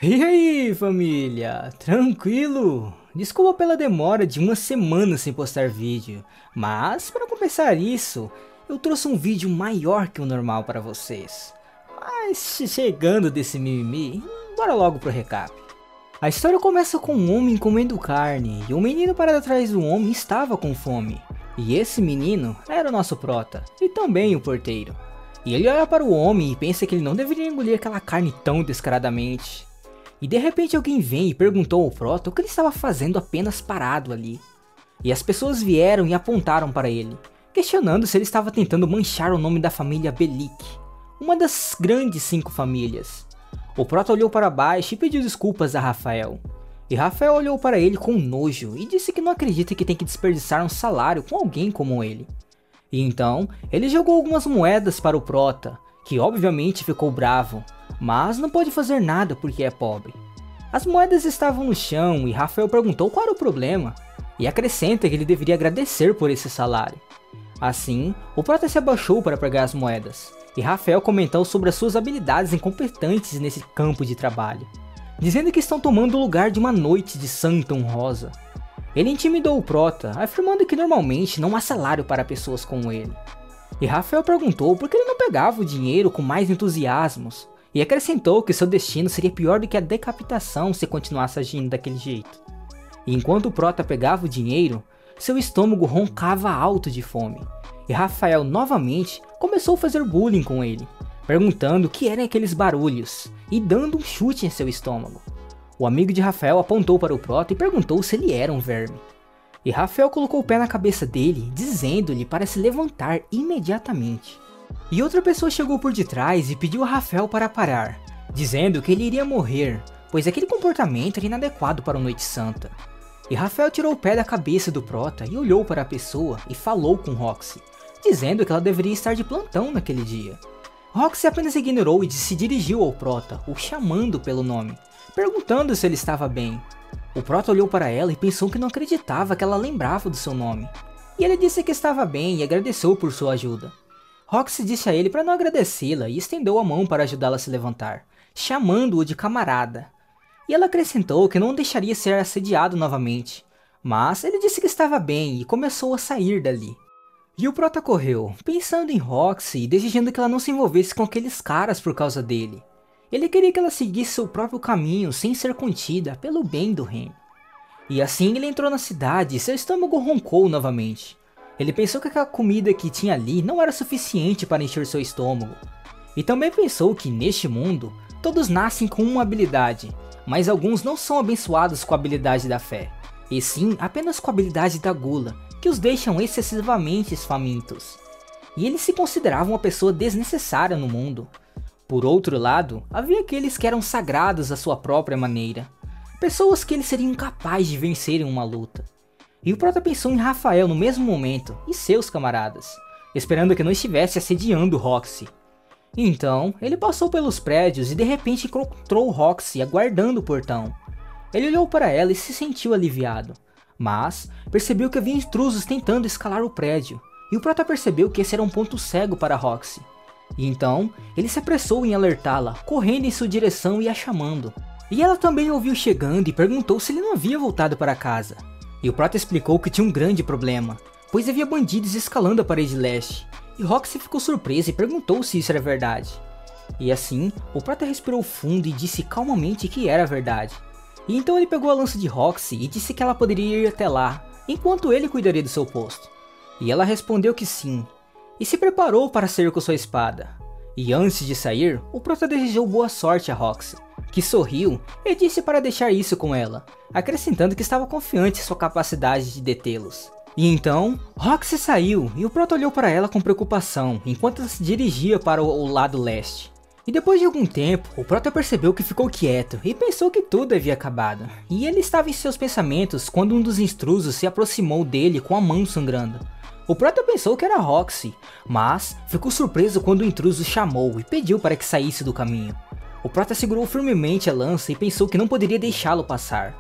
E aí, família? Tranquilo? Desculpa pela demora de uma semana sem postar vídeo, mas para compensar isso, eu trouxe um vídeo maior que o normal para vocês. Mas chegando desse mimimi, bora logo pro recap. A história começa com um homem comendo carne e um menino parado atrás do homem estava com fome. E esse menino era o nosso prota e também o porteiro. E ele olha para o homem e pensa que ele não deveria engolir aquela carne tão descaradamente. E de repente alguém vem e perguntou ao prota o que ele estava fazendo apenas parado ali. E as pessoas vieram e apontaram para ele, questionando se ele estava tentando manchar o nome da família Belik, uma das grandes 5 famílias. O prota olhou para baixo e pediu desculpas a Rafael. E Rafael olhou para ele com nojo e disse que não acredita que tem que desperdiçar um salário com alguém como ele. E então, ele jogou algumas moedas para o prota, que obviamente ficou bravo, mas não pôde fazer nada porque é pobre. As moedas estavam no chão e Rafael perguntou qual era o problema, e acrescenta que ele deveria agradecer por esse salário. Assim, o prota se abaixou para pegar as moedas, e Rafael comentou sobre as suas habilidades incompetentes nesse campo de trabalho, dizendo que estão tomando o lugar de uma noite de santa honrosa. Ele intimidou o prota, afirmando que normalmente não há salário para pessoas como ele. E Rafael perguntou por que ele não pegava o dinheiro com mais entusiasmos, e acrescentou que seu destino seria pior do que a decapitação se continuasse agindo daquele jeito. E enquanto o prota pegava o dinheiro, seu estômago roncava alto de fome, e Rafael novamente começou a fazer bullying com ele, perguntando o que eram aqueles barulhos, e dando um chute em seu estômago. O amigo de Rafael apontou para o prota e perguntou se ele era um verme. E Rafael colocou o pé na cabeça dele, dizendo-lhe para se levantar imediatamente. E outra pessoa chegou por detrás e pediu a Rafael para parar, dizendo que ele iria morrer, pois aquele comportamento era inadequado para uma noite santa. E Rafael tirou o pé da cabeça do prota e olhou para a pessoa e falou com Roxy, dizendo que ela deveria estar de plantão naquele dia. Roxy apenas ignorou e se dirigiu ao prota, o chamando pelo nome, perguntando se ele estava bem. O prota olhou para ela e pensou que não acreditava que ela lembrava do seu nome. E ele disse que estava bem e agradeceu por sua ajuda. Roxy disse a ele para não agradecê-la e estendeu a mão para ajudá-la a se levantar, chamando-o de camarada. E ela acrescentou que não deixaria ser assediado novamente, mas ele disse que estava bem e começou a sair dali. E o prota correu, pensando em Roxy e desejando que ela não se envolvesse com aqueles caras por causa dele. Ele queria que ela seguisse seu próprio caminho sem ser contida pelo bem do reino. E assim ele entrou na cidade e seu estômago roncou novamente. Ele pensou que aquela comida que tinha ali não era suficiente para encher seu estômago. E também pensou que neste mundo, todos nascem com uma habilidade, mas alguns não são abençoados com a habilidade da fé, e sim apenas com a habilidade da gula, que os deixam excessivamente famintos. E ele se considerava uma pessoa desnecessária no mundo. Por outro lado, havia aqueles que eram sagrados à sua própria maneira, pessoas que ele seria incapaz de vencer em uma luta. E o prota pensou em Rafael no mesmo momento, e seus camaradas, esperando que não estivesse assediando Roxy. Então, ele passou pelos prédios e de repente encontrou Roxy aguardando o portão. Ele olhou para ela e se sentiu aliviado, mas percebeu que havia intrusos tentando escalar o prédio, e o prota percebeu que esse era um ponto cego para Roxy. E então, ele se apressou em alertá-la, correndo em sua direção e a chamando. E ela também o ouviu chegando e perguntou se ele não havia voltado para casa. E o prota explicou que tinha um grande problema, pois havia bandidos escalando a parede leste. E Roxy ficou surpresa e perguntou se isso era verdade. E assim, o prota respirou fundo e disse calmamente que era verdade. E então ele pegou a lança de Roxy e disse que ela poderia ir até lá, enquanto ele cuidaria do seu posto. E ela respondeu que sim, e se preparou para sair com sua espada. E antes de sair, o prota desejou boa sorte a Roxy, que sorriu e disse para deixar isso com ela, acrescentando que estava confiante em sua capacidade de detê-los. E então, Roxy saiu e o prota olhou para ela com preocupação, enquanto ela se dirigia para o lado leste. E depois de algum tempo, o prota percebeu que ficou quieto e pensou que tudo havia acabado. E ele estava em seus pensamentos quando um dos intrusos se aproximou dele com a mão sangrando. O prota pensou que era Roxy, mas ficou surpreso quando o intruso chamou e pediu para que saísse do caminho. O prota segurou firmemente a lança e pensou que não poderia deixá-lo passar.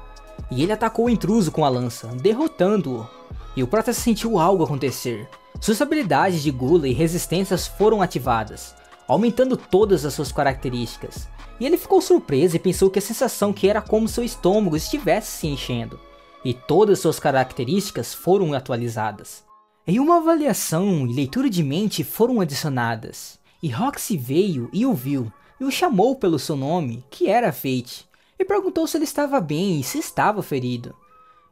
E ele atacou o intruso com a lança, derrotando-o. E o prota sentiu algo acontecer. Suas habilidades de gula e resistências foram ativadas, aumentando todas as suas características. E ele ficou surpreso e pensou que a sensação que era como seu estômago estivesse se enchendo. E todas suas características foram atualizadas. E uma avaliação e leitura de mente foram adicionadas. E Roxy veio e o viu, e o chamou pelo seu nome, que era Fate, e perguntou se ele estava bem e se estava ferido.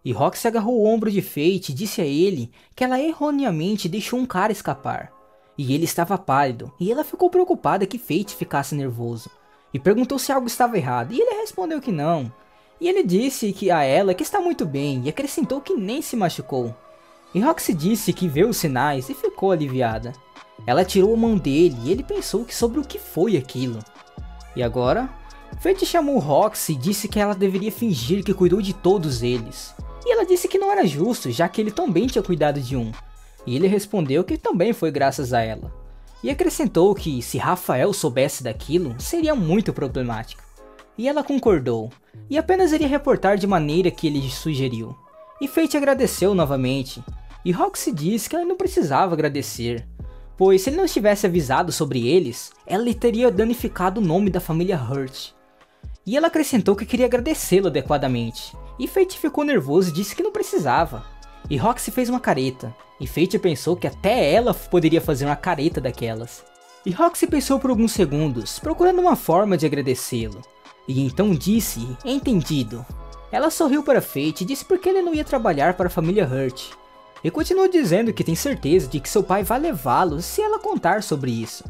E Roxy agarrou o ombro de Fate e disse a ele que ela erroneamente deixou um cara escapar. E ele estava pálido, e ela ficou preocupada que Fate ficasse nervoso. E perguntou se algo estava errado, e ele respondeu que não. E ele disse que a ela que está muito bem, e acrescentou que nem se machucou. E Roxy disse que viu os sinais e ficou aliviada. Ela tirou a mão dele e ele pensou que sobre o que foi aquilo. E agora? Fate chamou Roxy e disse que ela deveria fingir que cuidou de todos eles. E ela disse que não era justo, já que ele também tinha cuidado de um. E ele respondeu que também foi graças a ela. E acrescentou que se Rafael soubesse daquilo, seria muito problemático. E ela concordou, e apenas iria reportar de maneira que ele sugeriu. E Fate agradeceu novamente, e Roxy disse que ela não precisava agradecer, pois se ele não tivesse avisado sobre eles, ela lhe teria danificado o nome da família Hurt. E ela acrescentou que queria agradecê-lo adequadamente, e Fate ficou nervoso e disse que não precisava. E Roxy fez uma careta, e Fate pensou que até ela poderia fazer uma careta daquelas. E Roxy pensou por alguns segundos, procurando uma forma de agradecê-lo. E então disse, entendido. Ela sorriu para Fate e disse porque ele não ia trabalhar para a família Hurt. E continuou dizendo que tem certeza de que seu pai vai levá-lo se ela contar sobre isso.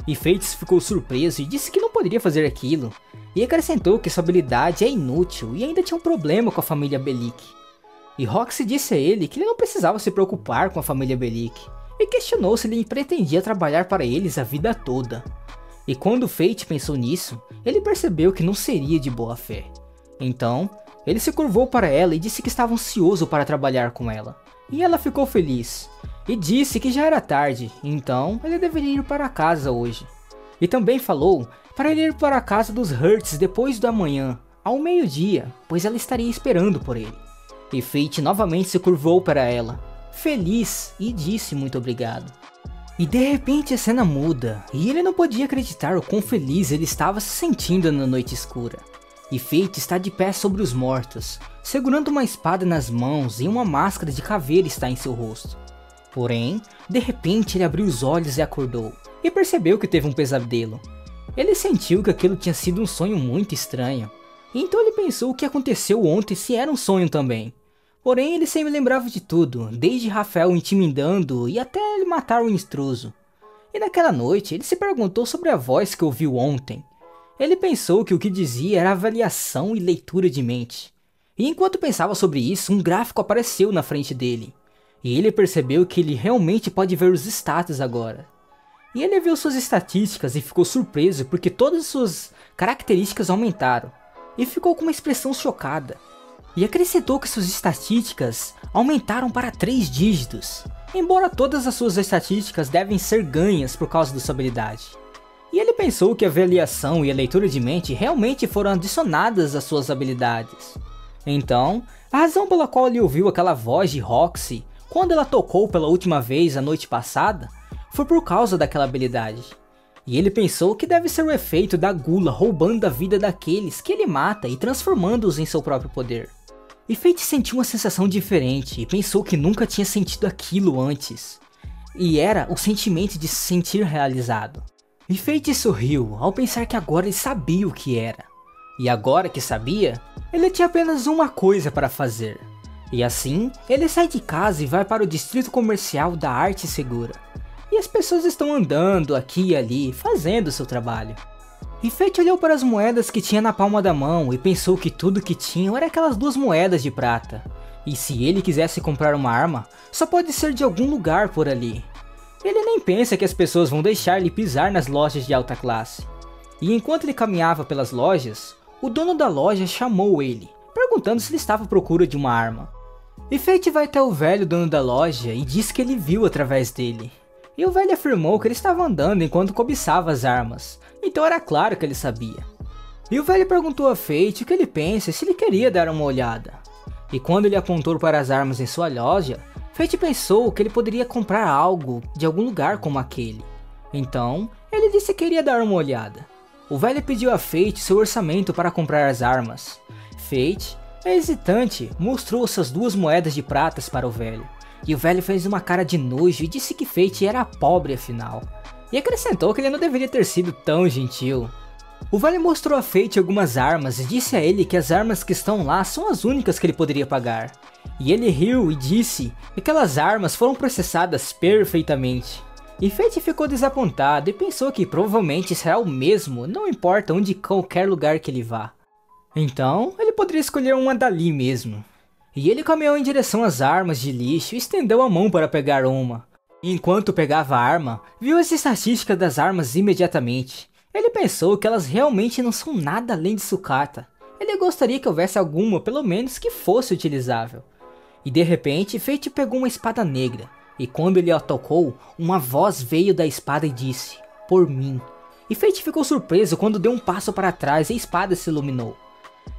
E Fate ficou surpreso e disse que não poderia fazer aquilo. E acrescentou que sua habilidade é inútil e ainda tinha um problema com a família Bellic. E Roxy disse a ele que ele não precisava se preocupar com a família Bellic. E questionou se ele pretendia trabalhar para eles a vida toda. E quando Fate pensou nisso, ele percebeu que não seria de boa fé. Então, ele se curvou para ela e disse que estava ansioso para trabalhar com ela. E ela ficou feliz. E disse que já era tarde, então ele deveria ir para casa hoje. E também falou para ele ir para a casa dos Hurts depois da manhã, ao meio-dia, pois ela estaria esperando por ele. E Fate novamente se curvou para ela, feliz, e disse muito obrigado. E de repente a cena muda, e ele não podia acreditar o quão feliz ele estava se sentindo na noite escura. E Fate está de pé sobre os mortos, segurando uma espada nas mãos e uma máscara de caveira está em seu rosto. Porém, de repente ele abriu os olhos e acordou, e percebeu que teve um pesadelo. Ele sentiu que aquilo tinha sido um sonho muito estranho, e então ele pensou o que aconteceu ontem se era um sonho também. Porém, ele sempre lembrava de tudo, desde Rafael o intimidando e até ele matar o intruso. E naquela noite, ele se perguntou sobre a voz que ouviu ontem. Ele pensou que o que dizia era avaliação e leitura de mente. E enquanto pensava sobre isso, um gráfico apareceu na frente dele. E ele percebeu que ele realmente pode ver os status agora. E ele viu suas estatísticas e ficou surpreso porque todas suas características aumentaram. E ficou com uma expressão chocada. E acrescentou que suas estatísticas aumentaram para 3 dígitos, embora todas as suas estatísticas devem ser ganhas por causa da sua habilidade. E ele pensou que a avaliação e a leitura de mente realmente foram adicionadas às suas habilidades. Então, a razão pela qual ele ouviu aquela voz de Roxy quando ela tocou pela última vez a noite passada, foi por causa daquela habilidade. E ele pensou que deve ser o efeito da gula roubando a vida daqueles que ele mata e transformando-os em seu próprio poder. E Fate sentiu uma sensação diferente e pensou que nunca tinha sentido aquilo antes. E era o sentimento de se sentir realizado. E Fate sorriu ao pensar que agora ele sabia o que era. E agora que sabia, ele tinha apenas uma coisa para fazer. E assim, ele sai de casa e vai para o distrito comercial da Arte Segura. E as pessoas estão andando aqui e ali, fazendo seu trabalho. E Fate olhou para as moedas que tinha na palma da mão e pensou que tudo que tinham era aquelas 2 moedas de prata. E se ele quisesse comprar uma arma, só pode ser de algum lugar por ali. Ele nem pensa que as pessoas vão deixar ele pisar nas lojas de alta classe. E enquanto ele caminhava pelas lojas, o dono da loja chamou ele, perguntando se ele estava à procura de uma arma. E Fate vai até o velho dono da loja e diz que ele viu através dele. E o velho afirmou que ele estava andando enquanto cobiçava as armas, então era claro que ele sabia. E o velho perguntou a Fate o que ele pensa e se ele queria dar uma olhada. E quando ele apontou para as armas em sua loja, Fate pensou que ele poderia comprar algo de algum lugar como aquele. Então, ele disse que queria dar uma olhada. O velho pediu a Fate seu orçamento para comprar as armas. Fate, hesitante, mostrou suas 2 moedas de pratas para o velho. E o velho fez uma cara de nojo e disse que Fate era pobre afinal. E acrescentou que ele não deveria ter sido tão gentil. O velho mostrou a Fate algumas armas e disse a ele que as armas que estão lá são as únicas que ele poderia pagar. E ele riu e disse que aquelas armas foram processadas perfeitamente. E Fate ficou desapontado e pensou que provavelmente será o mesmo, não importa onde qualquer lugar que ele vá. Então, ele poderia escolher uma dali mesmo. E ele caminhou em direção às armas de lixo e estendeu a mão para pegar uma. E enquanto pegava a arma, viu as estatísticas das armas imediatamente. Ele pensou que elas realmente não são nada além de sucata. Ele gostaria que houvesse alguma, pelo menos, que fosse utilizável. E de repente, Fate pegou uma espada negra. E quando ele a tocou, uma voz veio da espada e disse, "Por mim." E Fate ficou surpreso quando deu um passo para trás e a espada se iluminou.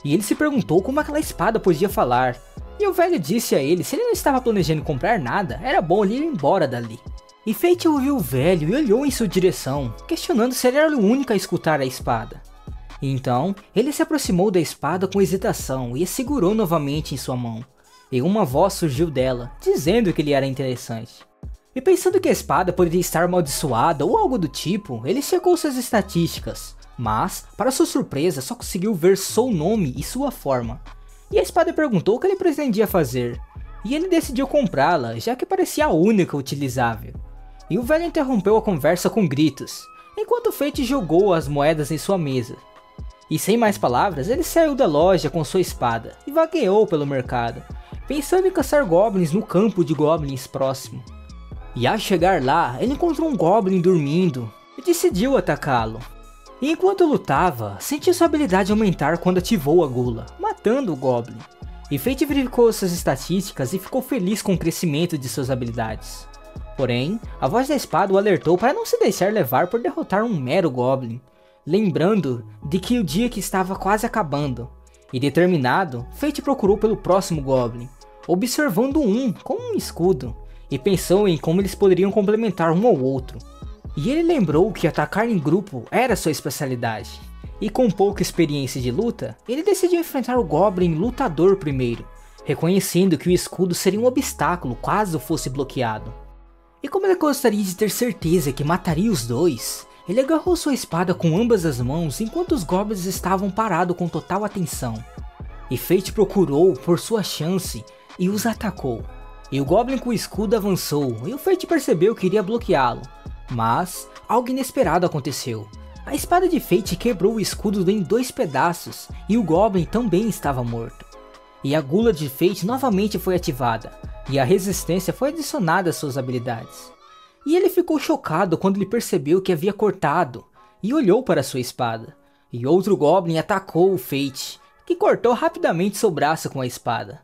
E ele se perguntou como aquela espada podia falar. E o velho disse a ele se ele não estava planejando comprar nada, era bom ele ir embora dali. E Fate ouviu o velho e olhou em sua direção, questionando se ele era o único a escutar a espada. Então, ele se aproximou da espada com hesitação e a segurou novamente em sua mão. E uma voz surgiu dela, dizendo que ele era interessante. E pensando que a espada poderia estar amaldiçoada ou algo do tipo, ele checou suas estatísticas. Mas, para sua surpresa, só conseguiu ver seu nome e sua forma. E a espada perguntou o que ele pretendia fazer. E ele decidiu comprá-la, já que parecia a única utilizável. E o velho interrompeu a conversa com gritos, enquanto Fate jogou as moedas em sua mesa. E sem mais palavras, ele saiu da loja com sua espada e vagueou pelo mercado, pensando em caçar goblins no campo de goblins próximo. E ao chegar lá, ele encontrou um goblin dormindo e decidiu atacá-lo. E enquanto lutava, sentiu sua habilidade aumentar quando ativou a gula, matando o goblin. E Fate verificou suas estatísticas e ficou feliz com o crescimento de suas habilidades. Porém, a voz da espada o alertou para não se deixar levar por derrotar um mero goblin, lembrando de que o dia que estava quase acabando. E determinado, Fate procurou pelo próximo goblin, observando um com um escudo, e pensou em como eles poderiam complementar um ao outro. E ele lembrou que atacar em grupo era sua especialidade, e com pouca experiência de luta, ele decidiu enfrentar o goblin lutador primeiro, reconhecendo que o escudo seria um obstáculo caso fosse bloqueado. E como ele gostaria de ter certeza que mataria os dois, ele agarrou sua espada com ambas as mãos enquanto os goblins estavam parados com total atenção. E Fate procurou por sua chance e os atacou. E o goblin com o escudo avançou e o Fate percebeu que iria bloqueá-lo. Mas algo inesperado aconteceu. A espada de Fate quebrou o escudo em 2 pedaços e o goblin também estava morto. E a gula de Fate novamente foi ativada e a resistência foi adicionada às suas habilidades. E ele ficou chocado quando ele percebeu que havia cortado e olhou para sua espada. E outro goblin atacou o Fate, que cortou rapidamente seu braço com a espada.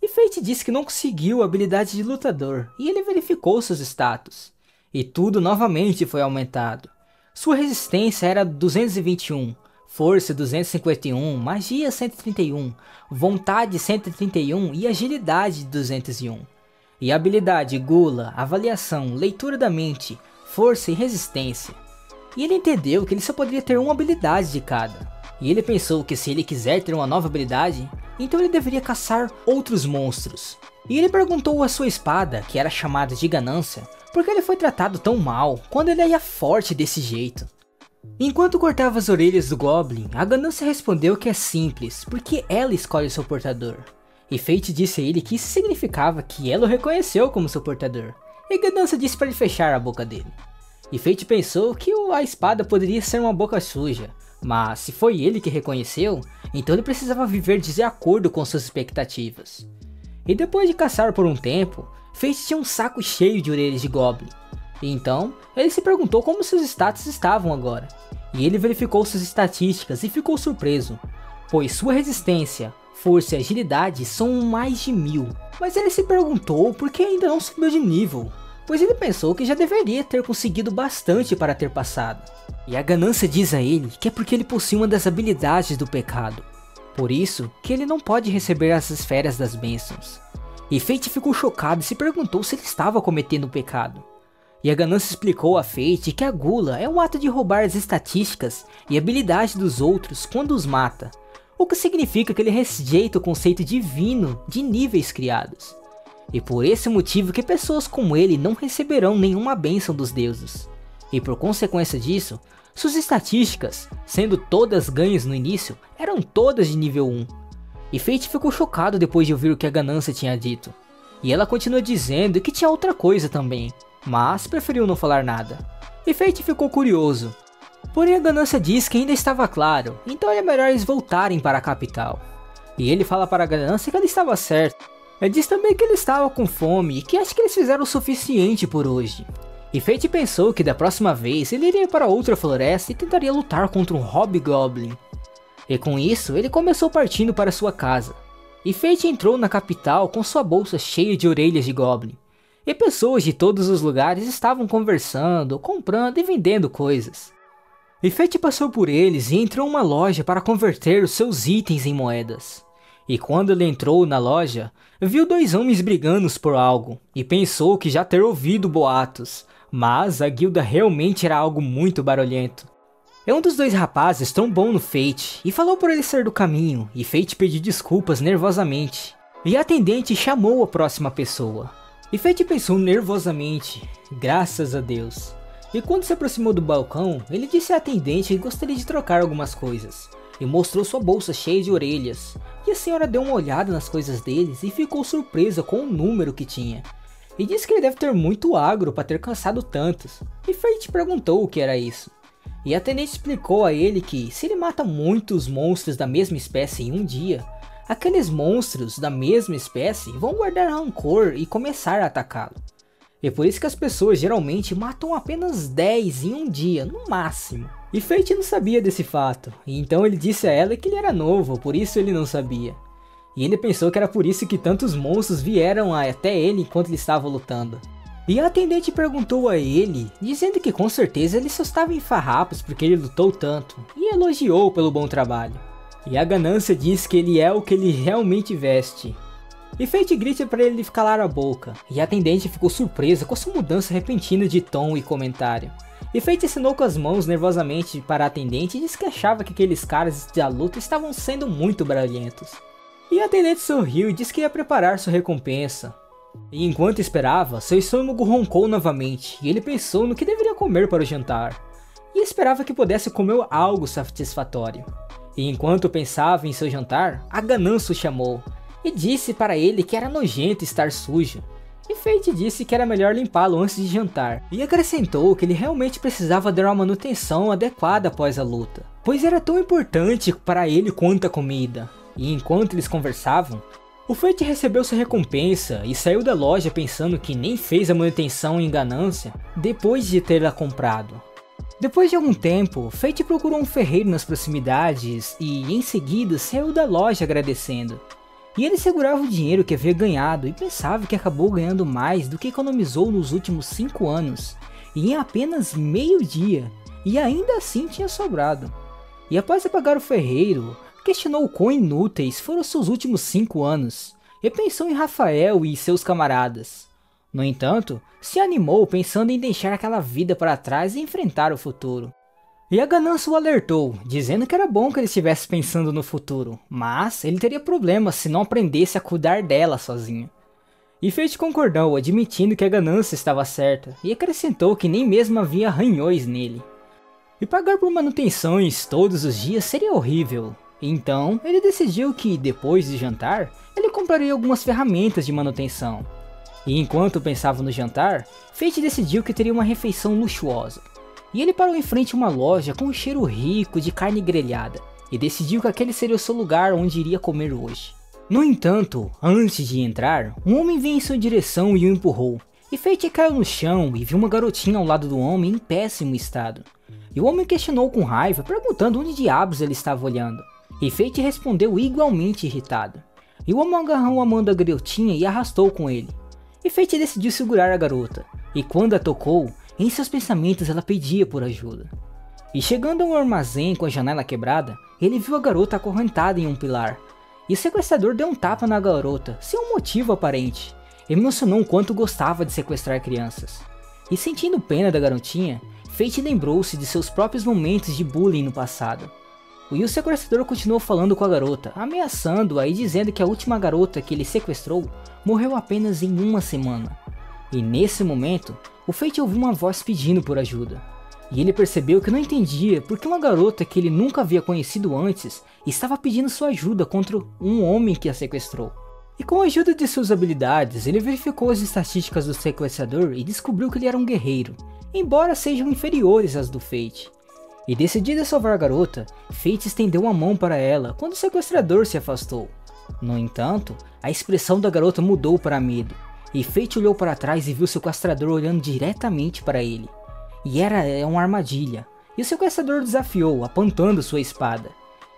E Fate disse que não conseguiu a habilidade de lutador e ele verificou seus status. E tudo novamente foi aumentado. Sua resistência era 221, força 251, magia 131, vontade 131 e agilidade 201. E habilidade, gula, avaliação, leitura da mente, força e resistência. E ele entendeu que ele só poderia ter uma habilidade de cada. E ele pensou que se ele quiser ter uma nova habilidade, então ele deveria caçar outros monstros. E ele perguntou à sua espada, que era chamada de ganância, por que ele foi tratado tão mal quando ele era forte desse jeito. Enquanto cortava as orelhas do Goblin, a ganância respondeu que é simples, porque ela escolhe seu portador. E Fate disse a ele que isso significava que ela o reconheceu como seu portador. E ganância disse para ele fechar a boca dele. E Fate pensou que a espada poderia ser uma boca suja, mas se foi ele que reconheceu, então ele precisava viver de acordo com suas expectativas. E depois de caçar por um tempo, Fate tinha um saco cheio de orelhas de Goblin. E então, ele se perguntou como seus status estavam agora. E ele verificou suas estatísticas e ficou surpreso, pois sua resistência, força e agilidade são mais de 1000. Mas ele se perguntou por que ainda não subiu de nível, pois ele pensou que já deveria ter conseguido bastante para ter passado. E a ganância diz a ele que é porque ele possui uma das habilidades do pecado. Por isso que ele não pode receber as esferas das bênçãos. E Fate ficou chocado e se perguntou se ele estava cometendo um pecado. E a ganância explicou a Fate que a gula é o ato de roubar as estatísticas e habilidade dos outros quando os mata, o que significa que ele rejeita o conceito divino de níveis criados. E por esse motivo que pessoas como ele não receberão nenhuma bênção dos deuses. E por consequência disso, suas estatísticas, sendo todas ganhas no início, eram todas de nível 1. E Fate ficou chocado depois de ouvir o que a ganância tinha dito. E ela continua dizendo que tinha outra coisa também, mas preferiu não falar nada. E Fate ficou curioso. Porém a ganância diz que ainda estava claro, então é melhor eles voltarem para a capital. E ele fala para a ganância que ela estava certa. Ele diz também que ele estava com fome e que acha que eles fizeram o suficiente por hoje. E Fate pensou que da próxima vez ele iria para outra floresta e tentaria lutar contra um Hobgoblin. E com isso ele começou partindo para sua casa. E Fate entrou na capital com sua bolsa cheia de orelhas de Goblin. E pessoas de todos os lugares estavam conversando, comprando e vendendo coisas. E Fate passou por eles e entrou em uma loja para converter os seus itens em moedas. E quando ele entrou na loja, viu dois homens brigando por algo, e pensou que já ter ouvido boatos, mas a guilda realmente era algo muito barulhento. E um dos dois rapazes trombou no Fate e falou por ele sair do caminho, e Fate pediu desculpas nervosamente. E a atendente chamou a próxima pessoa. E Fate pensou nervosamente, graças a Deus. E quando se aproximou do balcão, ele disse à atendente que gostaria de trocar algumas coisas. E mostrou sua bolsa cheia de orelhas. E a senhora deu uma olhada nas coisas deles e ficou surpresa com o número que tinha. E disse que ele deve ter muito agro para ter caçado tantos. E Fate perguntou o que era isso. E a atendente explicou a ele que se ele mata muitos monstros da mesma espécie em um dia, aqueles monstros da mesma espécie vão guardar rancor e começar a atacá-lo. E por isso que as pessoas geralmente matam apenas 10 em um dia, no máximo. E Fate não sabia desse fato, e então ele disse a ela que ele era novo, por isso ele não sabia. E ele pensou que era por isso que tantos monstros vieram até ele enquanto ele estava lutando. E a atendente perguntou a ele, dizendo que com certeza ele só estava em farrapos porque ele lutou tanto, e elogiou pelo bom trabalho. E a ganância diz que ele é o que ele realmente veste. E Fate grita para ele calar a boca, e a atendente ficou surpresa com sua mudança repentina de tom e comentário. E Fate assinou com as mãos nervosamente para a atendente e disse que achava que aqueles caras da luta estavam sendo muito barulhentos. E a atendente sorriu e disse que ia preparar sua recompensa. E enquanto esperava, seu estômago roncou novamente, e ele pensou no que deveria comer para o jantar. E esperava que pudesse comer algo satisfatório. E enquanto pensava em seu jantar, a ganância o chamou, e disse para ele que era nojento estar sujo. E Fate disse que era melhor limpá-lo antes de jantar, e acrescentou que ele realmente precisava dar uma manutenção adequada após a luta, pois era tão importante para ele quanto a comida. E enquanto eles conversavam, o Fate recebeu sua recompensa e saiu da loja pensando que nem fez a manutenção em ganância depois de tê-la comprado. Depois de algum tempo, Fate procurou um ferreiro nas proximidades e em seguida saiu da loja agradecendo. E ele segurava o dinheiro que havia ganhado e pensava que acabou ganhando mais do que economizou nos últimos 5 anos, e em apenas meio dia, e ainda assim tinha sobrado. E após pagar o ferreiro, questionou o quão inúteis foram seus últimos 5 anos, e pensou em Rafael e seus camaradas. No entanto, se animou pensando em deixar aquela vida para trás e enfrentar o futuro. E a ganância o alertou, dizendo que era bom que ele estivesse pensando no futuro, mas ele teria problemas se não aprendesse a cuidar dela sozinho. E Fate concordou, admitindo que a ganância estava certa, e acrescentou que nem mesmo havia arranhões nele. E pagar por manutenções todos os dias seria horrível, então ele decidiu que, depois de jantar, ele compraria algumas ferramentas de manutenção. E enquanto pensava no jantar, Fate decidiu que teria uma refeição luxuosa. E ele parou em frente a uma loja com um cheiro rico de carne grelhada, e decidiu que aquele seria o seu lugar onde iria comer hoje. No entanto, antes de entrar, um homem veio em sua direção e o empurrou, e Fate caiu no chão e viu uma garotinha ao lado do homem em péssimo estado. E o homem questionou com raiva, perguntando onde diabos ele estava olhando, e Fate respondeu igualmente irritado. E o homem agarrou a mão da garotinha e arrastou com ele. E Fate decidiu segurar a garota, e quando a tocou, em seus pensamentos ela pedia por ajuda. E chegando a um armazém com a janela quebrada, ele viu a garota acorrentada em um pilar. E o sequestrador deu um tapa na garota, sem um motivo aparente. Ele mencionou o quanto gostava de sequestrar crianças. E sentindo pena da garotinha, Fate lembrou-se de seus próprios momentos de bullying no passado. E o sequestrador continuou falando com a garota, ameaçando-a e dizendo que a última garota que ele sequestrou morreu apenas em uma semana. E nesse momento, o Fate ouviu uma voz pedindo por ajuda. E ele percebeu que não entendia porque uma garota que ele nunca havia conhecido antes estava pedindo sua ajuda contra um homem que a sequestrou. E com a ajuda de suas habilidades, ele verificou as estatísticas do sequestrador e descobriu que ele era um guerreiro, embora sejam inferiores às do Fate. E decidido a salvar a garota, Fate estendeu a mão para ela quando o sequestrador se afastou. No entanto, a expressão da garota mudou para medo, e Fate olhou para trás e viu o sequestrador olhando diretamente para ele. E era uma armadilha, e o sequestrador desafiou, apontando sua espada.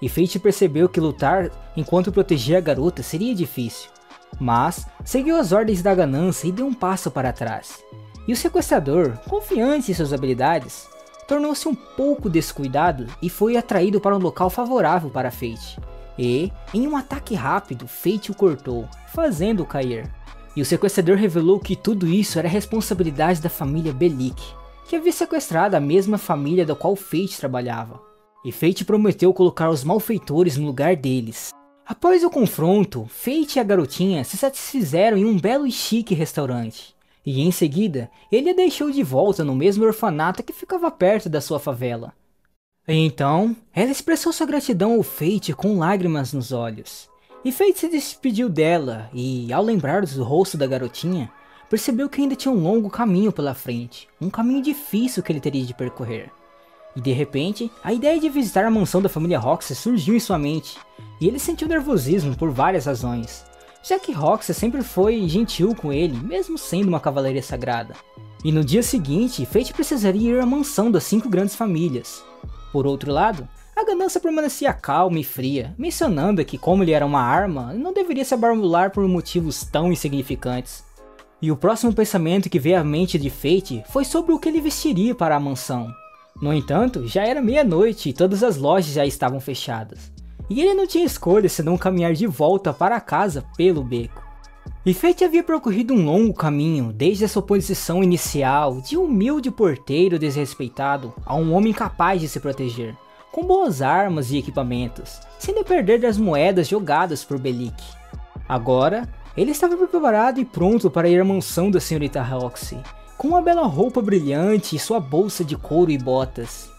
E Fate percebeu que lutar enquanto protegia a garota seria difícil, mas seguiu as ordens da ganância e deu um passo para trás. E o sequestrador, confiante em suas habilidades, tornou-se um pouco descuidado e foi atraído para um local favorável para Fate. E, em um ataque rápido, Fate o cortou, fazendo-o cair. E o sequestrador revelou que tudo isso era responsabilidade da família Bellic, que havia sequestrado a mesma família da qual Fate trabalhava. E Fate prometeu colocar os malfeitores no lugar deles. Após o confronto, Fate e a garotinha se satisfizeram em um belo e chique restaurante. E em seguida, ele a deixou de volta no mesmo orfanato que ficava perto da sua favela. E então, ela expressou sua gratidão ao Fate com lágrimas nos olhos. E Fate se despediu dela e, ao lembrar do rosto da garotinha, percebeu que ainda tinha um longo caminho pela frente, um caminho difícil que ele teria de percorrer. E de repente, a ideia de visitar a mansão da família Roxy surgiu em sua mente, e ele sentiu nervosismo por várias razões, já que Roxy sempre foi gentil com ele, mesmo sendo uma cavalaria sagrada. E no dia seguinte, Fate precisaria ir à mansão das 5 grandes famílias. Por outro lado, a ganância permanecia calma e fria, mencionando que como ele era uma arma, não deveria se abamular por motivos tão insignificantes. E o próximo pensamento que veio à mente de Fate foi sobre o que ele vestiria para a mansão. No entanto, já era meia-noite e todas as lojas já estavam fechadas. E ele não tinha escolha senão caminhar de volta para casa pelo beco. E Fate havia percorrido um longo caminho, desde a sua posição inicial de humilde porteiro desrespeitado a um homem capaz de se proteger, com boas armas e equipamentos, sem depender das moedas jogadas por Bellic. Agora, ele estava preparado e pronto para ir à mansão da senhorita Roxy, com uma bela roupa brilhante e sua bolsa de couro e botas.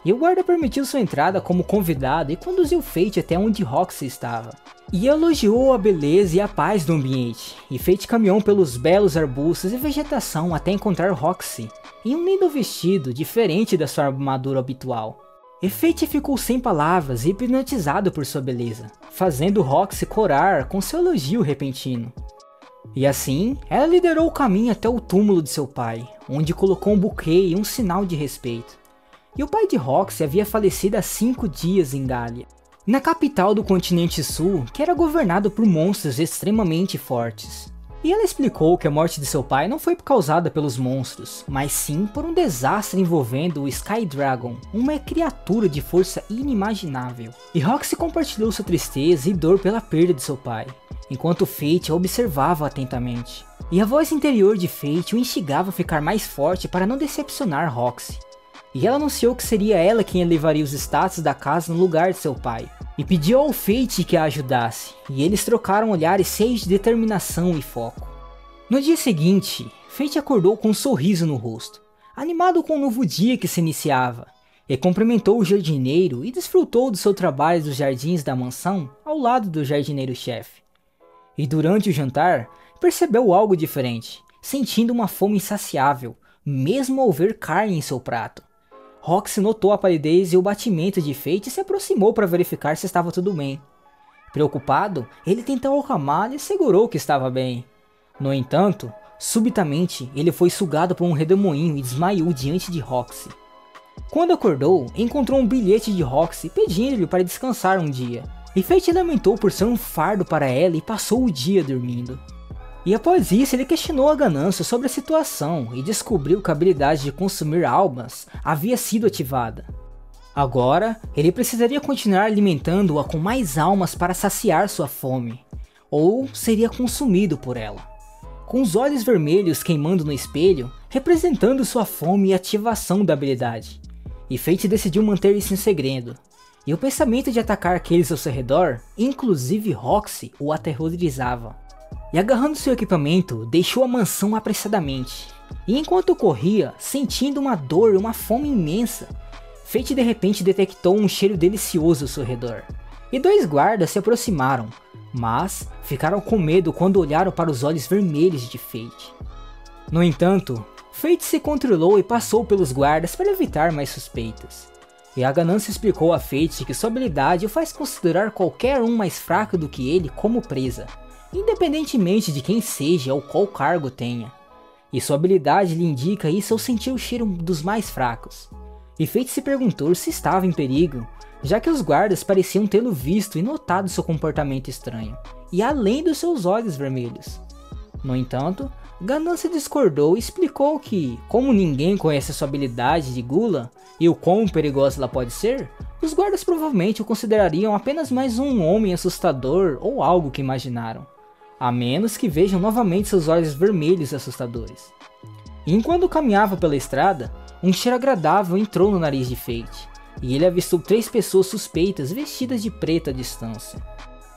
E o guarda permitiu sua entrada como convidado e conduziu Fate até onde Roxy estava. E elogiou a beleza e a paz do ambiente, e Fate caminhou pelos belos arbustos e vegetação até encontrar Roxy, em um lindo vestido diferente da sua armadura habitual. E Fate ficou sem palavras e hipnotizado por sua beleza, fazendo Roxy corar com seu elogio repentino. E assim, ela liderou o caminho até o túmulo de seu pai, onde colocou um buquê e um sinal de respeito. E o pai de Roxy havia falecido há 5 dias em Galia, na capital do continente sul, que era governado por monstros extremamente fortes. E ela explicou que a morte de seu pai não foi causada pelos monstros, mas sim por um desastre envolvendo o Sky Dragon, uma criatura de força inimaginável. E Roxy compartilhou sua tristeza e dor pela perda de seu pai, enquanto Fate a observava atentamente. E a voz interior de Fate o instigava a ficar mais forte para não decepcionar Roxy. E ela anunciou que seria ela quem elevaria os status da casa no lugar de seu pai, e pediu ao Fate que a ajudasse, e eles trocaram olhares cheios de determinação e foco. No dia seguinte, Fate acordou com um sorriso no rosto, animado com o novo dia que se iniciava, e cumprimentou o jardineiro e desfrutou do seu trabalho dos jardins da mansão ao lado do jardineiro-chefe. E durante o jantar, percebeu algo diferente, sentindo uma fome insaciável, mesmo ao ver carne em seu prato. Roxy notou a palidez e o batimento de Fate e se aproximou para verificar se estava tudo bem. Preocupado, ele tentou acalmá-la e segurou que estava bem. No entanto, subitamente, ele foi sugado por um redemoinho e desmaiou diante de Roxy. Quando acordou, encontrou um bilhete de Roxy pedindo-lhe para descansar um dia. E Fate lamentou por ser um fardo para ela e passou o dia dormindo. E após isso ele questionou a ganância sobre a situação e descobriu que a habilidade de consumir almas havia sido ativada. Agora, ele precisaria continuar alimentando-a com mais almas para saciar sua fome, ou seria consumido por ela. com os olhos vermelhos queimando no espelho, representando sua fome e ativação da habilidade. E Fate decidiu manter isso em segredo. E o pensamento de atacar aqueles ao seu redor, inclusive Roxy, o aterrorizava. E agarrando seu equipamento, deixou a mansão apressadamente. E enquanto corria, sentindo uma dor e uma fome imensa, Fate de repente detectou um cheiro delicioso ao seu redor. E 2 guardas se aproximaram, mas ficaram com medo quando olharam para os olhos vermelhos de Fate. No entanto, Fate se controlou e passou pelos guardas para evitar mais suspeitas. E a ganância explicou a Fate que sua habilidade o faz considerar qualquer um mais fraco do que ele como presa, independentemente de quem seja ou qual cargo tenha. E sua habilidade lhe indica isso ao sentir o cheiro dos mais fracos. E Fate se perguntou se estava em perigo, já que os guardas pareciam tê-lo visto e notado seu comportamento estranho, e além dos seus olhos vermelhos. No entanto, Ganância discordou e explicou que, como ninguém conhece sua habilidade de gula e o quão perigosa ela pode ser, os guardas provavelmente o considerariam apenas mais um homem assustador ou algo que imaginaram, a menos que vejam novamente seus olhos vermelhos assustadores. E enquanto caminhava pela estrada, um cheiro agradável entrou no nariz de Fate, e ele avistou 3 pessoas suspeitas vestidas de preto à distância.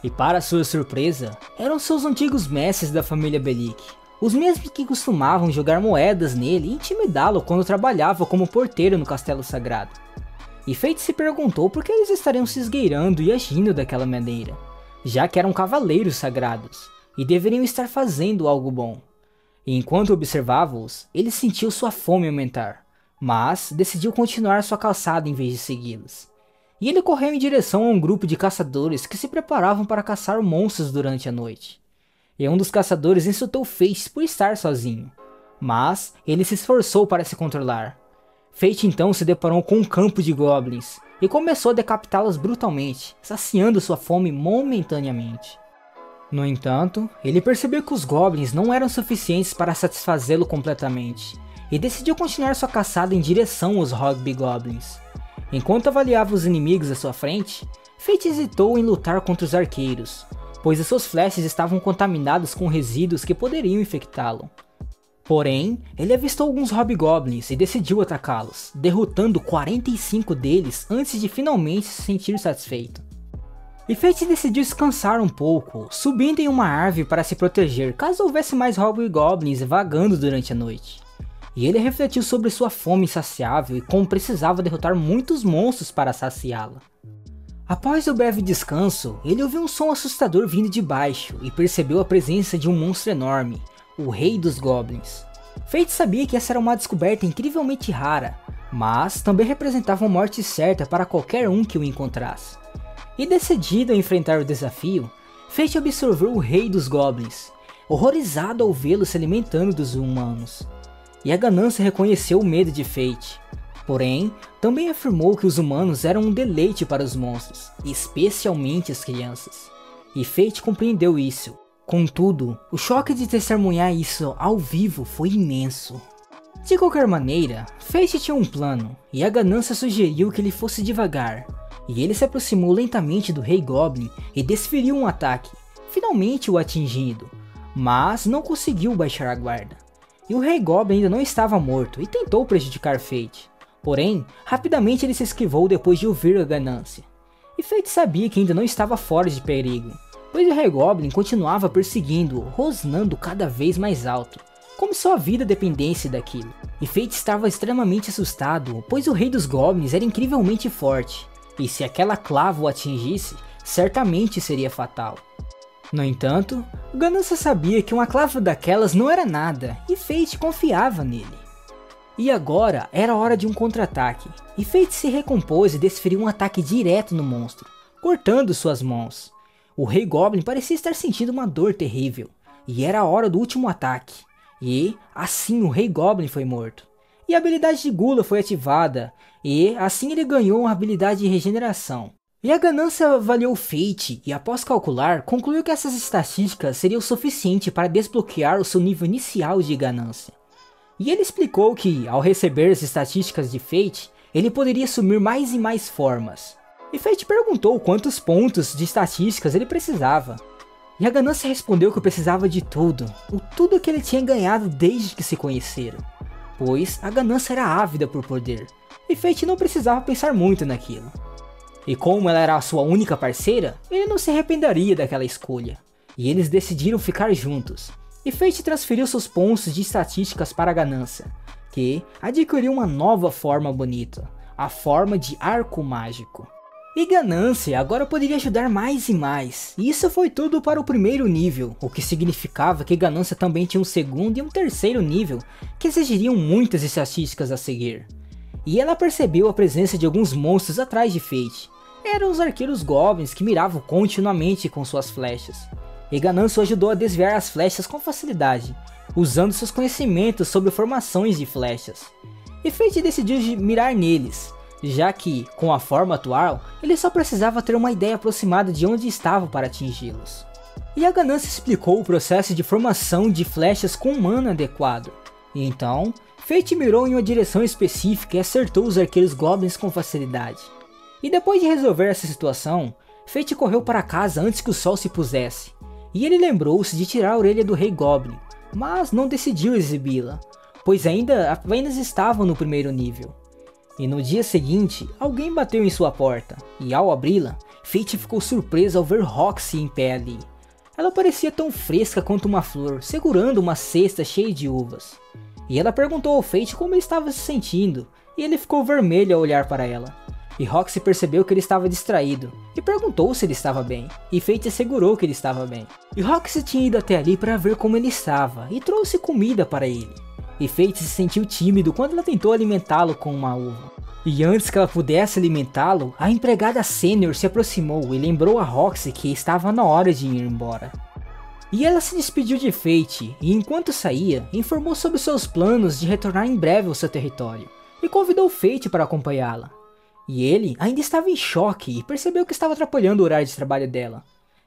E para sua surpresa, eram seus antigos mestres da família Bellic, os mesmos que costumavam jogar moedas nele e intimidá-lo quando trabalhava como porteiro no Castelo Sagrado. E Fate se perguntou por que eles estariam se esgueirando e agindo daquela maneira, já que eram cavaleiros sagrados, e deveriam estar fazendo algo bom. E enquanto observava-os, ele sentiu sua fome aumentar, mas decidiu continuar sua calçada em vez de segui-los. E ele correu em direção a um grupo de caçadores que se preparavam para caçar monstros durante a noite. E um dos caçadores insultou Fate por estar sozinho, mas ele se esforçou para se controlar. Fate então se deparou com um campo de goblins e começou a decapitá-los brutalmente, saciando sua fome momentaneamente. No entanto, ele percebeu que os goblins não eram suficientes para satisfazê-lo completamente, e decidiu continuar sua caçada em direção aos Hobgoblins. Enquanto avaliava os inimigos à sua frente, Fate hesitou em lutar contra os arqueiros, pois as suas flechas estavam contaminadas com resíduos que poderiam infectá-lo. Porém, ele avistou alguns Hobgoblins e decidiu atacá-los, derrotando 45 deles antes de finalmente se sentir satisfeito. E Fate decidiu descansar um pouco, subindo em uma árvore para se proteger caso houvesse mais Hobgoblins vagando durante a noite. E ele refletiu sobre sua fome insaciável e como precisava derrotar muitos monstros para saciá-la. Após o breve descanso, ele ouviu um som assustador vindo de baixo e percebeu a presença de um monstro enorme, o Rei dos Goblins. Fate sabia que essa era uma descoberta incrivelmente rara, mas também representava uma morte certa para qualquer um que o encontrasse. E decidido a enfrentar o desafio, Fate absorveu o Rei dos Goblins, horrorizado ao vê-lo se alimentando dos humanos. E a ganância reconheceu o medo de Fate. Porém, também afirmou que os humanos eram um deleite para os monstros, especialmente as crianças. E Fate compreendeu isso. Contudo, o choque de testemunhar isso ao vivo foi imenso. De qualquer maneira, Fate tinha um plano, e a ganância sugeriu que ele fosse devagar. E ele se aproximou lentamente do Rei Goblin e desferiu um ataque, finalmente o atingindo, mas não conseguiu baixar a guarda. E o Rei Goblin ainda não estava morto e tentou prejudicar Fate. Porém, rapidamente ele se esquivou depois de ouvir a ganância. E Fate sabia que ainda não estava fora de perigo, pois o Rei Goblin continuava perseguindo-o, rosnando cada vez mais alto, como sua vida dependesse daquilo. E Fate estava extremamente assustado, pois o Rei dos Goblins era incrivelmente forte, e se aquela clava o atingisse, certamente seria fatal. No entanto, Ganância sabia que uma clava daquelas não era nada, e Fate confiava nele. E agora era hora de um contra-ataque, e Fate se recompôs e desferiu um ataque direto no monstro, cortando suas mãos. O Rei Goblin parecia estar sentindo uma dor terrível, e era a hora do último ataque, e assim o Rei Goblin foi morto. E a habilidade de Gula foi ativada, e assim ele ganhou uma habilidade de regeneração. E a ganância avaliou Fate e após calcular, concluiu que essas estatísticas seriam suficientes para desbloquear o seu nível inicial de ganância. E ele explicou que, ao receber as estatísticas de Fate, ele poderia assumir mais e mais formas. E Fate perguntou quantos pontos de estatísticas ele precisava. E a ganância respondeu que precisava de tudo, tudo que ele tinha ganhado desde que se conheceram, pois a ganância era ávida por poder, e Fate não precisava pensar muito naquilo. E como ela era a sua única parceira, ele não se arrependeria daquela escolha, e eles decidiram ficar juntos, e Fate transferiu seus pontos de estatísticas para a ganância, que adquiriu uma nova forma bonita, a forma de arco mágico. E ganância agora poderia ajudar mais e mais, e isso foi tudo para o primeiro nível, o que significava que ganância também tinha um segundo e um terceiro nível, que exigiriam muitas estatísticas a seguir. E ela percebeu a presença de alguns monstros atrás de Fate. Eram os arqueiros goblins que miravam continuamente com suas flechas. E ganância o ajudou a desviar as flechas com facilidade, usando seus conhecimentos sobre formações de flechas. E Fate decidiu mirar neles, já que, com a forma atual, ele só precisava ter uma ideia aproximada de onde estava para atingi-los. E a ganância explicou o processo de formação de flechas com um mana adequado. E então, Fate mirou em uma direção específica e acertou os arqueiros goblins com facilidade. E depois de resolver essa situação, Fate correu para casa antes que o sol se pusesse. E ele lembrou-se de tirar a orelha do Rei Goblin, mas não decidiu exibi-la, pois ainda apenas estava no primeiro nível. E no dia seguinte, alguém bateu em sua porta, e ao abri-la, Fate ficou surpresa ao ver Roxy em pé ali. Ela parecia tão fresca quanto uma flor, segurando uma cesta cheia de uvas. E ela perguntou ao Fate como ele estava se sentindo, e ele ficou vermelho ao olhar para ela. E Roxy percebeu que ele estava distraído, e perguntou se ele estava bem, e Fate assegurou que ele estava bem. E Roxy tinha ido até ali para ver como ele estava, e trouxe comida para ele. E Fate se sentiu tímido quando ela tentou alimentá-lo com uma uva. E antes que ela pudesse alimentá-lo, a empregada sênior se aproximou e lembrou a Roxy que estava na hora de ir embora. E ela se despediu de Fate, e enquanto saía, informou sobre seus planos de retornar em breve ao seu território, e convidou Fate para acompanhá-la. E ele ainda estava em choque e percebeu que estava atrapalhando o horário de trabalho dela.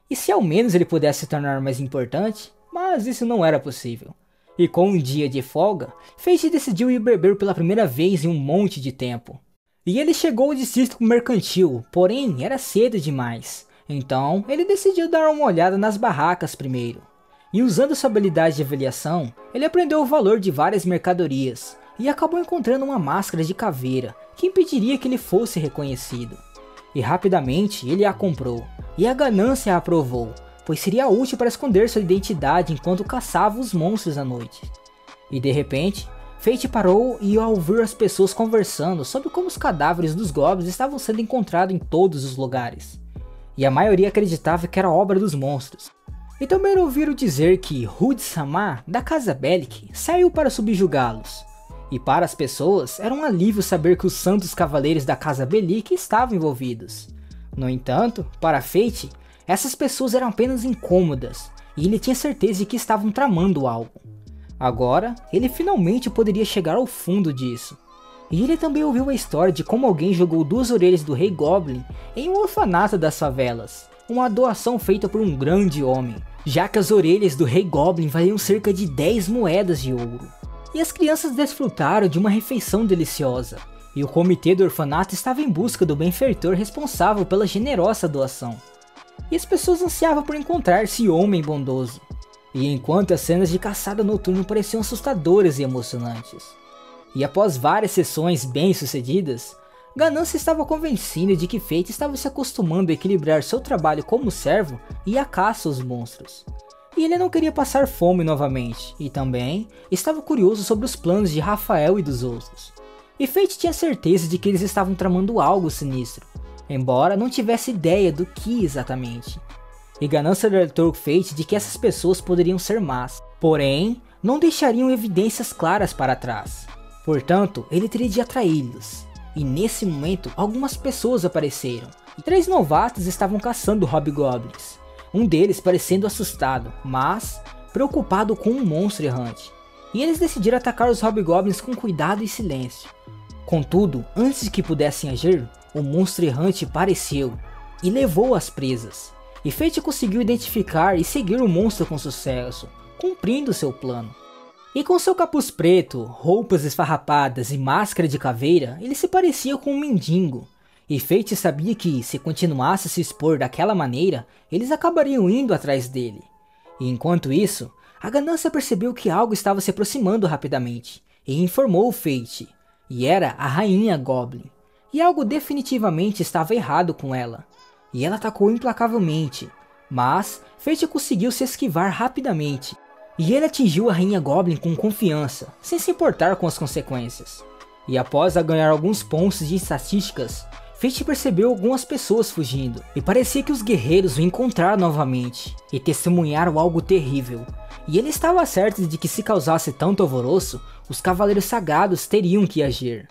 E se ao menos ele pudesse se tornar mais importante, mas isso não era possível. E com um dia de folga, Fate decidiu ir beber pela primeira vez em um monte de tempo. E ele chegou ao distrito mercantil, porém era cedo demais. Então ele decidiu dar uma olhada nas barracas primeiro. E usando sua habilidade de avaliação, ele aprendeu o valor de várias mercadorias. E acabou encontrando uma máscara de caveira, que impediria que ele fosse reconhecido. E rapidamente ele a comprou, e a ganância a aprovou, pois seria útil para esconder sua identidade enquanto caçava os monstros à noite. E de repente, Fate parou e ao ouvir as pessoas conversando sobre como os cadáveres dos goblins estavam sendo encontrados em todos os lugares. E a maioria acreditava que era obra dos monstros. E também ouviram dizer que Hud-sama, da Casa Bellic, saiu para subjugá-los. E para as pessoas, era um alívio saber que os santos cavaleiros da Casa Bellic estavam envolvidos. No entanto, para Fate, essas pessoas eram apenas incômodas, e ele tinha certeza de que estavam tramando algo. Agora, ele finalmente poderia chegar ao fundo disso. E ele também ouviu a história de como alguém jogou 2 orelhas do Rei Goblin em um orfanato das favelas, uma doação feita por um grande homem, já que as orelhas do Rei Goblin valiam cerca de 10 moedas de ouro. E as crianças desfrutaram de uma refeição deliciosa, e o comitê do orfanato estava em busca do benfeitor responsável pela generosa doação. E as pessoas ansiavam por encontrar esse homem bondoso. E enquanto as cenas de caçada noturna pareciam assustadoras e emocionantes. E após várias sessões bem sucedidas, Ganância estava convencido de que Fate estava se acostumando a equilibrar seu trabalho como servo e a caça aos monstros. E ele não queria passar fome novamente, e também estava curioso sobre os planos de Rafael e dos outros. E Fate tinha certeza de que eles estavam tramando algo sinistro, embora não tivesse ideia do que exatamente. E Ganância alertou Fate de que essas pessoas poderiam ser más, porém não deixariam evidências claras para trás. Portanto, ele teria de atraí-los. E nesse momento, algumas pessoas apareceram, e 3 novatos estavam caçando hobgoblins. Um deles parecendo assustado, mas preocupado com um monstro errante. E eles decidiram atacar os hobgoblins com cuidado e silêncio. Contudo, antes de que pudessem agir, o monstro errante apareceu e levou as presas. E Fate conseguiu identificar e seguir o monstro com sucesso, cumprindo seu plano. E com seu capuz preto, roupas esfarrapadas e máscara de caveira, ele se parecia com um mendigo. E Fate sabia que, se continuasse a se expor daquela maneira, eles acabariam indo atrás dele. E enquanto isso, a ganância percebeu que algo estava se aproximando rapidamente e informou o Fate, e era a Rainha Goblin. E algo definitivamente estava errado com ela, e ela atacou implacavelmente, mas Fate conseguiu se esquivar rapidamente, e ele atingiu a Rainha Goblin com confiança, sem se importar com as consequências. E após ganhar alguns pontos de estatísticas, Fate percebeu algumas pessoas fugindo, e parecia que os guerreiros o encontraram novamente, e testemunharam algo terrível. E ele estava certo de que se causasse tanto alvoroço, os Cavaleiros Sagrados teriam que agir.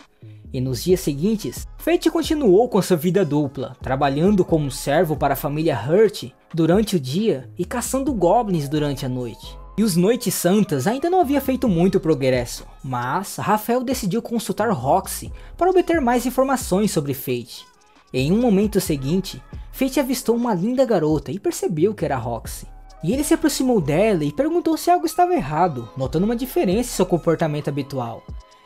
E nos dias seguintes, Fate continuou com sua vida dupla, trabalhando como servo para a família Hurt durante o dia e caçando goblins durante a noite. E os Noites Santas ainda não havia feito muito progresso, mas Rafael decidiu consultar Roxy para obter mais informações sobre Fate. Em um momento seguinte, Fate avistou uma linda garota e percebeu que era Roxy. E ele se aproximou dela e perguntou se algo estava errado, notando uma diferença em seu comportamento habitual.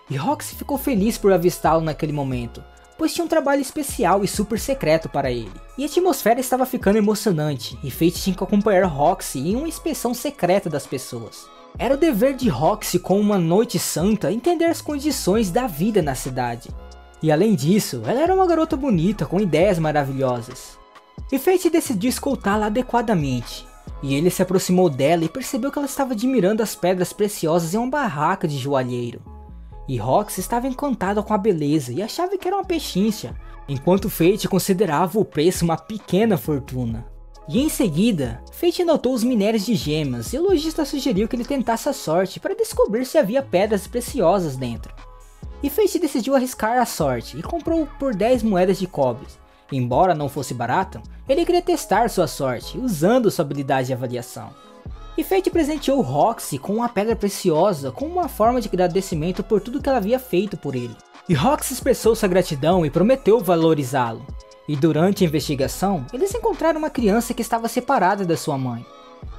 E Roxy ficou feliz por avistá-lo naquele momento, pois tinha um trabalho especial e super secreto para ele. E a atmosfera estava ficando emocionante, e Fate tinha que acompanhar Roxy em uma inspeção secreta das pessoas. Era o dever de Roxy, como uma noite santa, entender as condições da vida na cidade. E além disso, ela era uma garota bonita com ideias maravilhosas. E Fate decidiu escoltá-la adequadamente. E ele se aproximou dela e percebeu que ela estava admirando as pedras preciosas em uma barraca de joalheiro. E Roxy estava encantada com a beleza e achava que era uma pechincha, enquanto Fate considerava o preço uma pequena fortuna. E em seguida, Fate notou os minérios de gemas e o lojista sugeriu que ele tentasse a sorte para descobrir se havia pedras preciosas dentro. E Fate decidiu arriscar a sorte e comprou por 10 moedas de cobre. Embora não fosse barato, ele queria testar sua sorte, usando sua habilidade de avaliação. E Fate presenteou Roxy com uma pedra preciosa como uma forma de agradecimento por tudo que ela havia feito por ele. E Roxy expressou sua gratidão e prometeu valorizá-lo. E durante a investigação, eles encontraram uma criança que estava separada da sua mãe.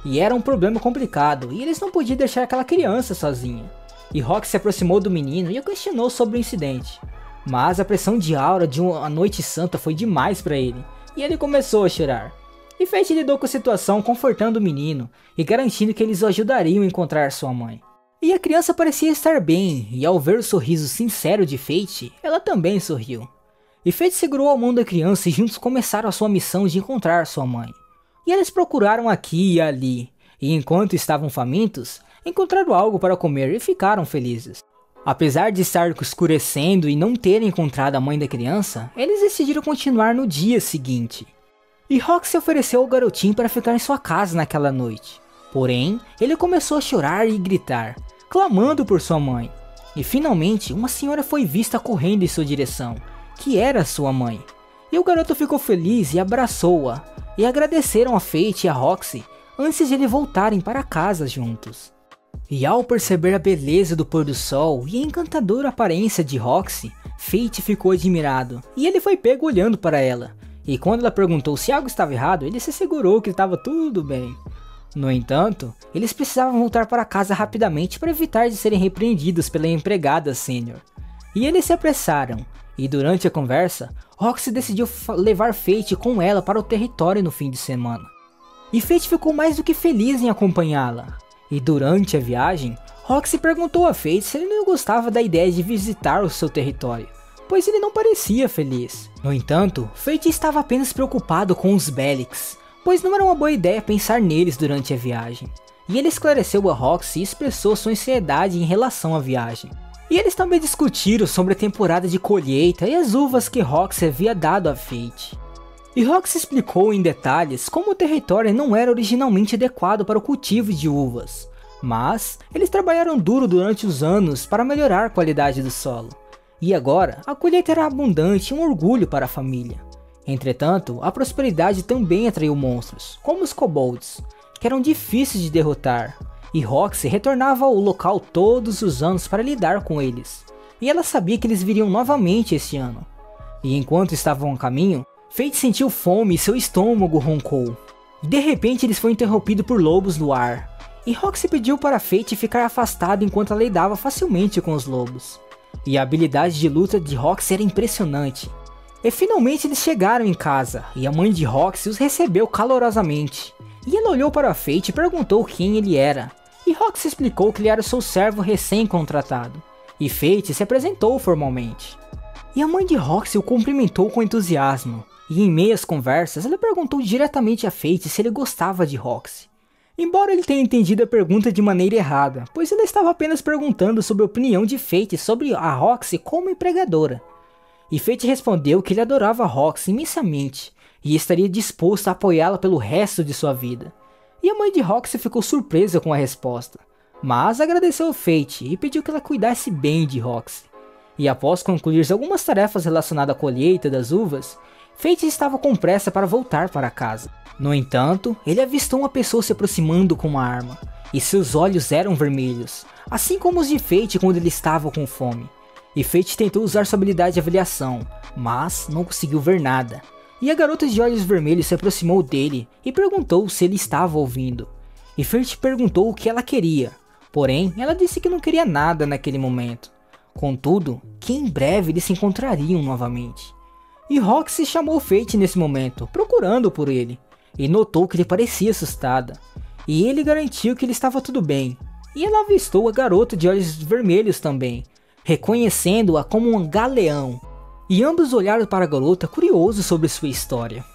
E era um problema complicado, e eles não podiam deixar aquela criança sozinha. E Roxy se aproximou do menino e o questionou sobre o incidente. Mas a pressão de aura de uma noite santa foi demais para ele, e ele começou a chorar. E Fate lidou com a situação confortando o menino e garantindo que eles o ajudariam a encontrar sua mãe. E a criança parecia estar bem, e ao ver o sorriso sincero de Fate, ela também sorriu. E Fate segurou a mão da criança e juntos começaram a sua missão de encontrar sua mãe. E eles procuraram aqui e ali, e enquanto estavam famintos, encontraram algo para comer e ficaram felizes. Apesar de estar escurecendo e não terem encontrado a mãe da criança, eles decidiram continuar no dia seguinte. E Roxy ofereceu ao garotinho para ficar em sua casa naquela noite. Porém, ele começou a chorar e gritar, clamando por sua mãe. E finalmente, uma senhora foi vista correndo em sua direção, que era sua mãe. E o garoto ficou feliz e abraçou-a, e agradeceram a Fate e a Roxy antes de eles voltarem para casa juntos. E ao perceber a beleza do pôr do sol e a encantadora aparência de Roxy, Fate ficou admirado, e ele foi pego olhando para ela. E quando ela perguntou se algo estava errado, ele se assegurou que estava tudo bem. No entanto, eles precisavam voltar para casa rapidamente para evitar de serem repreendidos pela empregada sênior. E eles se apressaram, e durante a conversa, Roxy decidiu levar Fate com ela para o território no fim de semana. E Fate ficou mais do que feliz em acompanhá-la. E durante a viagem, Roxy perguntou a Fate se ele não gostava da ideia de visitar o seu território, pois ele não parecia feliz. No entanto, Fate estava apenas preocupado com os Belix, pois não era uma boa ideia pensar neles durante a viagem. E ele esclareceu a Roxy e expressou sua ansiedade em relação à viagem. E eles também discutiram sobre a temporada de colheita e as uvas que Roxy havia dado a Fate. E Roxy explicou em detalhes como o território não era originalmente adequado para o cultivo de uvas, mas eles trabalharam duro durante os anos para melhorar a qualidade do solo. E agora, a colheita era abundante e um orgulho para a família. Entretanto, a prosperidade também atraiu monstros, como os kobolds, que eram difíceis de derrotar, e Roxy retornava ao local todos os anos para lidar com eles. E ela sabia que eles viriam novamente esse ano. E enquanto estavam a caminho, Fate sentiu fome e seu estômago roncou. E de repente eles foram interrompidos por lobos no ar. E Roxy pediu para Fate ficar afastado enquanto ela lidava facilmente com os lobos. E a habilidade de luta de Roxy era impressionante. E finalmente eles chegaram em casa, e a mãe de Roxy os recebeu calorosamente. e ela olhou para Fate e perguntou quem ele era. E Roxy explicou que ele era seu servo recém-contratado. E Fate se apresentou formalmente. E a mãe de Roxy o cumprimentou com entusiasmo. E em meias conversas, ela perguntou diretamente a Fate se ele gostava de Roxy. Embora ele tenha entendido a pergunta de maneira errada, pois ele estava apenas perguntando sobre a opinião de Fate sobre a Roxy como empregadora. E Fate respondeu que ele adorava Roxy imensamente, e estaria disposto a apoiá-la pelo resto de sua vida. E a mãe de Roxy ficou surpresa com a resposta, mas agradeceu ao Fate e pediu que ela cuidasse bem de Roxy. E após concluir algumas tarefas relacionadas à colheita das uvas, Fate estava com pressa para voltar para casa. No entanto, ele avistou uma pessoa se aproximando com uma arma, e seus olhos eram vermelhos, assim como os de Fate quando ele estava com fome. E Fate tentou usar sua habilidade de avaliação, mas não conseguiu ver nada. E a garota de olhos vermelhos se aproximou dele e perguntou se ele estava ouvindo. E Fate perguntou o que ela queria, porém ela disse que não queria nada naquele momento. Contudo, que em breve eles se encontrariam novamente. E Roxy chamou Fate nesse momento, procurando por ele, e notou que ele parecia assustada. E ele garantiu que ele estava tudo bem, e ela avistou a garota de olhos vermelhos também, reconhecendo-a como um galeão. E ambos olharam para a garota curiosos sobre sua história.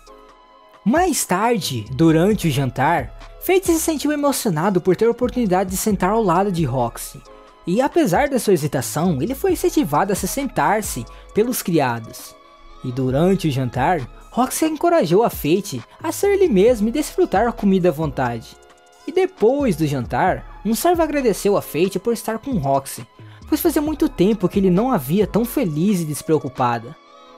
Mais tarde, durante o jantar, Fate se sentiu emocionado por ter a oportunidade de sentar ao lado de Roxy. E apesar da sua hesitação, ele foi incentivado a se sentar-se pelos criados. E durante o jantar, Roxy encorajou a Fate a ser ele mesmo e desfrutar a comida à vontade. E depois do jantar, um servo agradeceu a Fate por estar com Roxy, pois fazia muito tempo que ele não a via tão feliz e despreocupada.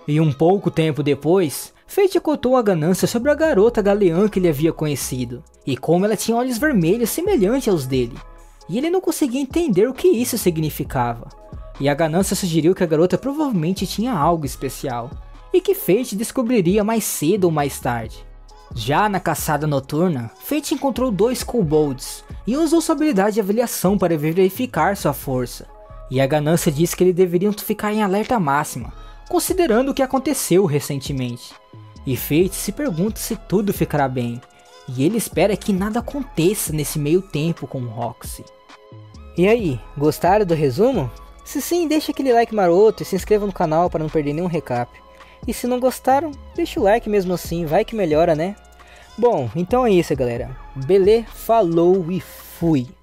E um pouco tempo depois, Fate contou a ganância sobre a garota galeã que ele havia conhecido, e como ela tinha olhos vermelhos semelhantes aos dele, e ele não conseguia entender o que isso significava. E a ganância sugeriu que a garota provavelmente tinha algo especial, e que Fate descobriria mais cedo ou mais tarde. Já na caçada noturna, Fate encontrou 2 kobolds, e usou sua habilidade de avaliação para verificar sua força. E a ganância disse que eles deveriam ficar em alerta máxima, considerando o que aconteceu recentemente. E Fate se pergunta se tudo ficará bem, e ele espera que nada aconteça nesse meio tempo com Roxy. E aí, gostaram do resumo? Se sim, deixa aquele like maroto e se inscreva no canal para não perder nenhum recap. E se não gostaram, deixa o like mesmo assim, vai que melhora, né? Bom, então é isso galera. Beleza, falou e fui!